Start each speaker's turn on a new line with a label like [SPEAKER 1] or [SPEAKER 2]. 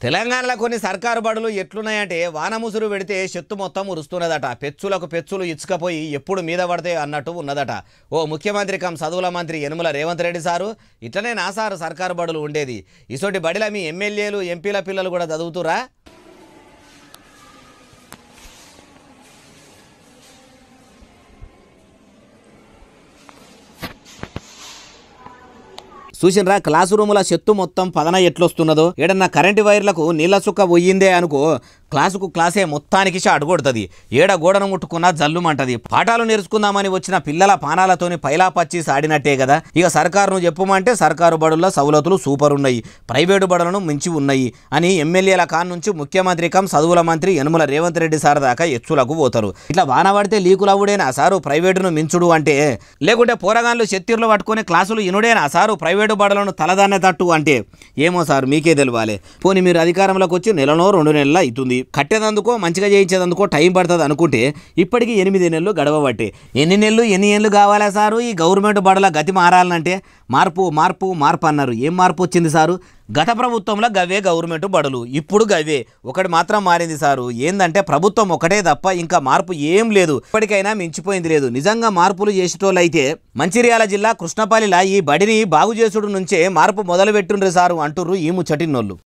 [SPEAKER 1] తెలంగాణలో కొన్ని సర్కారు బడులు ఎట్లున్నాయంటే వాన ముసురు పెడితే చెత్తు మొత్తం ఉరుస్తున్నదట. పెచ్చులకు పెచ్చులు ఇచ్చుకపోయి ఎప్పుడు మీద పడితే అన్నట్టు ఉన్నదట. ఓ ముఖ్యమంత్రి కం చదువుల మంత్రి యనుమల రేవంత్ రెడ్డి సారు ఇట్లనే నా సారు సర్కారు బడులు ఉండేది. ఇసోటి బడిల మీ ఎమ్మెల్యేలు ఎంపీల పిల్లలు కూడా చదువుతురా? చూసినరా క్లాసు రూముల చెత్తు మొత్తం పదన ఎట్లొస్తున్నదో. ఏడన్నా కరెంటు వైర్లకు నీళ్ళ చుక్క పోయిందే అనుకో క్లాసుకు క్లాసే మొత్తానికి అడుగొడుతుంది. ఏడ గోడను ముట్టుకున్నా జల్లుమంటది. పాఠాలు నేర్చుకుందామని వచ్చిన పిల్లల పానాలతోని పైలా పచ్చి సాడినట్టే కదా. ఇక సర్కారును చెప్పుమంటే సర్కారు బడుల్లో సవలతులు సూపర్ ఉన్నాయి, ప్రైవేటు బడులను మించి ఉన్నాయి అని ఎమ్మెల్యేల కాన్ నుంచి ముఖ్యమంత్రి కం చదువుల మంత్రి యనుమల రేవంత్ రెడ్డి సార్ దాకా ఎచ్చులకు పోతారు. ఇట్లా వాన పడితే లీకులవుడేనా సారు ప్రైవేటును మించుడు అంటే? లేకుంటే పోరగాన్లు చెత్తిర్లు పట్టుకుని క్లాసులు ఇనుడేనా సారు ప్రైవేటు బడులను తలదాన్నే తట్టు అంటే? ఏమో సార్ మీకే తెలియాలి. పోనీ మీరు అధికారంలోకి వచ్చి నెలనో 2 నెలల అవుతుంది. కట్టేదందుకో మంచిగా చేయించేదందుకో టైం పడుతుంది అనుకుంటే ఇప్పటికీ 8 నెలలు గడవబట్టే. ఎన్ని ఏళ్ళు కావాలా సారు ఈ గవర్నమెంట్ బడుల గతి మారాలంటే? మార్పు మార్పు మార్పు అన్నారు. ఏం మార్పు వచ్చింది సారు? గత ప్రభుత్వంలో గవే గవర్నమెంట్ బడులు, ఇప్పుడు గవే. ఒకటి మాత్రం మారింది సారు, ఏందంటే ప్రభుత్వం ఒకటే తప్ప ఇంకా మార్పు ఏం లేదు. ఇప్పటికైనా మించిపోయింది లేదు. నిజంగా మార్పులు చేసేటోళ్ళైతే మంచిర్యాల జిల్లా కృష్ణపల్లిలా ఈ బడిని బాగు చేసుడు నుంచే మార్పు మొదలు పెట్టుండ్రు సారు అంటుర్రు ఈ ముచ్చటిన్నోళ్ళు.